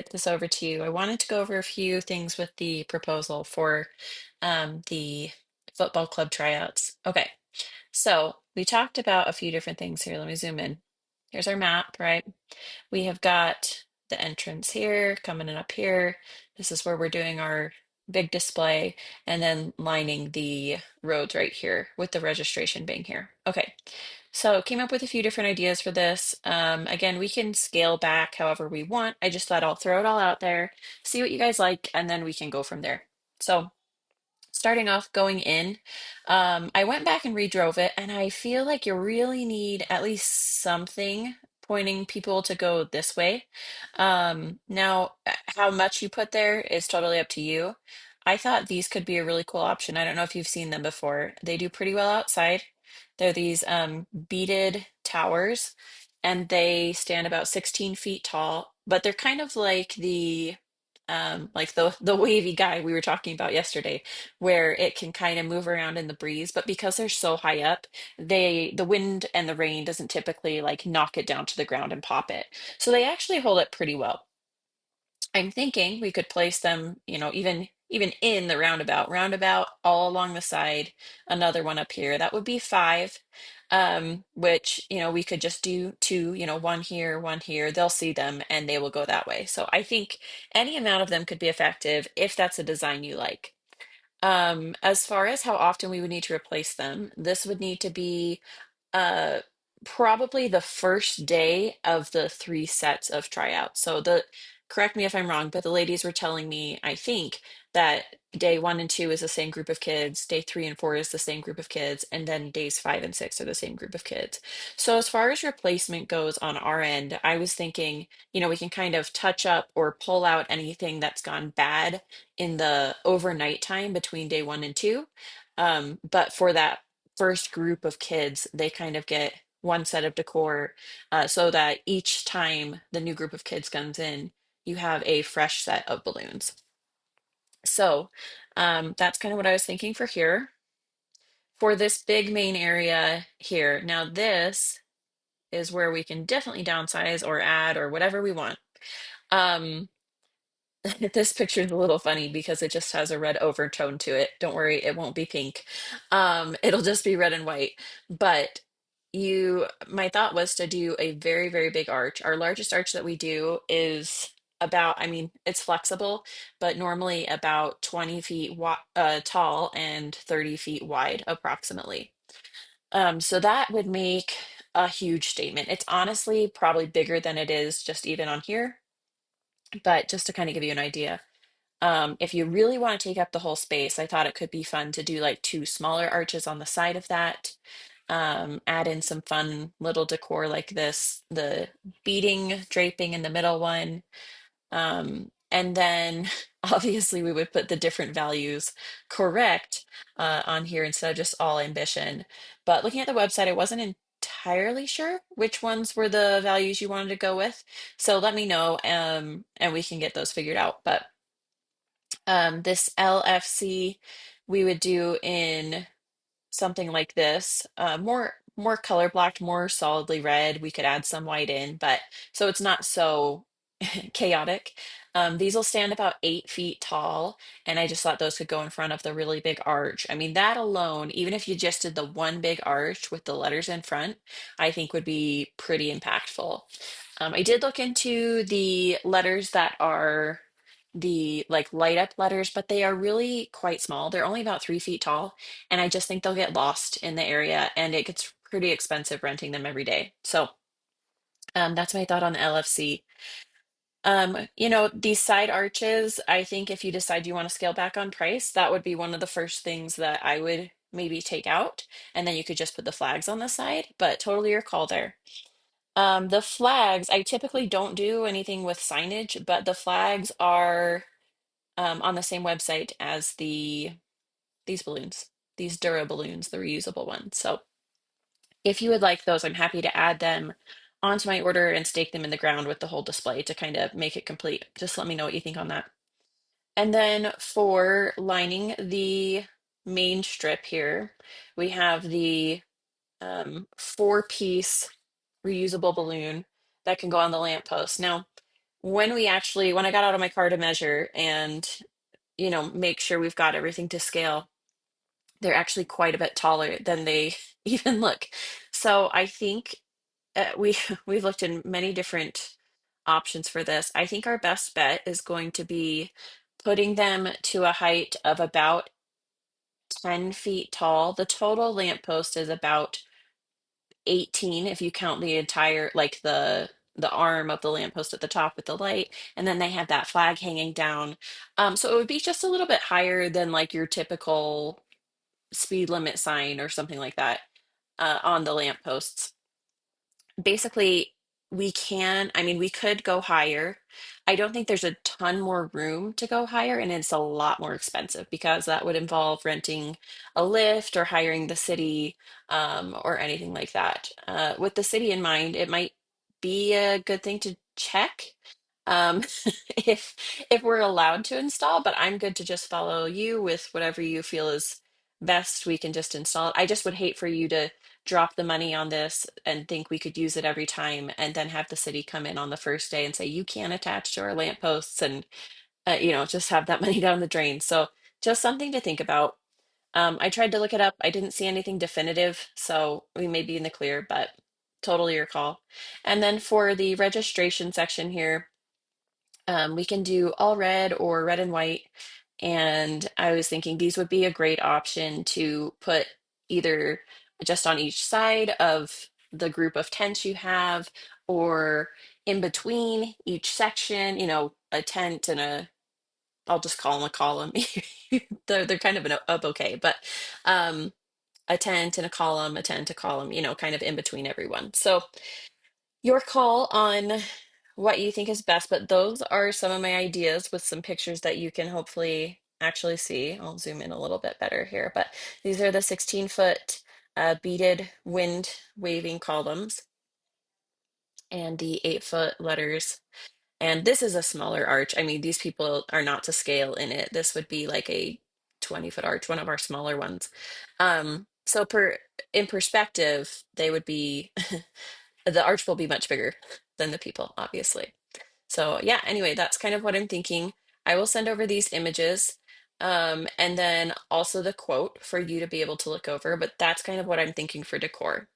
get this over to you. I wanted to go over a few things with the proposal for the football club tryouts. Okay, so we talked about a few different things here. Let me zoom in. Here's our map, right? We have got the entrance here, coming in up here. This is where we're doing our big display, and then lining the roads right here with the registration being here. Okay, so came up with a few different ideas for this. Again, we can scale back however we want. I just thought I'll throw it all out there, see what you guys like, and then we can go from there. So starting off going in, I went back and redrove it, and I feel like you really need at least something pointing people to go this way. Now, how much you put there is totally up to you. I thought these could be a really cool option. I don't know if you've seen them before. They do pretty well outside. They're these beaded towers, and they stand about 16 feet tall, but they're kind of like the wavy guy we were talking about yesterday, where it can kind of move around in the breeze, but because they're so high up, the wind and the rain doesn't typically like knock it down to the ground and pop it. So they actually hold it pretty well. I'm thinking we could place them, even in the roundabout all along the side, another one up here. That would be five, which, we could just do two, one here. They'll see them and they will go that way. So I think any amount of them could be effective if that's a design you like. As far as how often we would need to replace them, this would need to be uh probably the first day of the three sets of tryouts. So correct me if I'm wrong, but the ladies were telling me, I think, that day 1 and 2 is the same group of kids, day 3 and 4 is the same group of kids, and then days 5 and 6 are the same group of kids. So as far as replacement goes on our end, I was thinking, we can kind of touch up or pull out anything that's gone bad in the overnight time between day 1 and 2. But for that first group of kids, they kind of get one set of decor, so that each time the new group of kids comes in, you have a fresh set of balloons. So that's kind of what I was thinking for here. For this big main area here, now this is where we can definitely downsize or add or whatever we want. Um, This picture is a little funny because it just has a red overtone to it. Don't worry, it won't be pink. It'll just be red and white. But my thought was to do a very, very big arch. Our largest arch that we do is I mean, it's flexible, but normally about 20 feet tall and 30 feet wide, approximately. So that would make a huge statement. It's honestly probably bigger than it is just even on here, but just to kind of give you an idea. If you really want to take up the whole space, I thought it could be fun to do like two smaller arches on the side of that. Add in some fun little decor like this, the beading draping in the middle one. And then obviously we would put the different values correct on here instead of just all ambition. But looking at the website, I wasn't entirely sure which ones were the values you wanted to go with. So let me know, and we can get those figured out. But this LFC we would do in something like this, more color blocked, more solidly red. We could add some white in, but so it's not so chaotic. These will stand about 8 feet tall, and I just thought those could go in front of the really big arch. I mean, that alone, even if you just did the one big arch with the letters in front, I think would be pretty impactful. I did look into the letters that are the like light up letters, but they are really quite small. They're only about 3 feet tall, and I just think they'll get lost in the area, and it gets pretty expensive renting them every day. So that's my thought on the LFC. These side arches, I think if you decide you want to scale back on price, that would be one of the first things that I would maybe take out, and then you could just put the flags on the side, but totally your call there. The flags, I typically don't do anything with signage, but the flags are on the same website as these balloons, these Dura balloons, the reusable ones. So if you would like those, I'm happy to add them onto my order and stake them in the ground with the whole display to kind of make it complete. Just let me know what you think on that. And then for lining the main strip here, we have the four-piece reusable balloon that can go on the lamppost. Now, when I got out of my car to measure and, make sure we've got everything to scale, they're actually quite a bit taller than they even look. So I think we've looked in many different options for this. I think our best bet is going to be putting them to a height of about 10 feet tall. The total lamppost is about 18 if you count the entire, like the arm of the lamppost at the top with the light, and then they have that flag hanging down. So it would be just a little bit higher than like your typical speed limit sign or something like that on the lampposts. Basically, I mean, we could go higher. I don't think there's a ton more room to go higher, and it's a lot more expensive because that would involve renting a lift or hiring the city, or anything like that. With the city in mind, it might be a good thing to check, um, if we're allowed to install, but I'm good to just follow you with whatever you feel is best. We can just install it. I just would hate for you to drop the money on this and think we could use it every time and then have the city come in on the first day and say you can't attach to our lampposts and just have that money down the drain. So just something to think about. I tried to look it up. I didn't see anything definitive, so we may be in the clear, but totally your call. And then for the registration section here, we can do all red or red and white. And I was thinking these would be a great option to put either just on each side of the group of tents you have, or in between each section, a tent and I'll just call them a column. They're kind of a bouquet, but um, a tent and a column, a tent, a column, kind of in between everyone. So your call on what you think is best, but those are some of my ideas with some pictures that you can hopefully actually see. I'll zoom in a little bit better here, but these are the 16-foot beaded wind waving columns and the 8-foot letters. And this is a smaller arch. I mean, these people are not to scale in it. This would be like a 20-foot arch, one of our smaller ones. So in perspective, they would be the arch will be much bigger than the people, obviously. So yeah, anyway, that's kind of what I'm thinking. I will send over these images, and then also the quote for you to be able to look over, but that's kind of what I'm thinking for decor.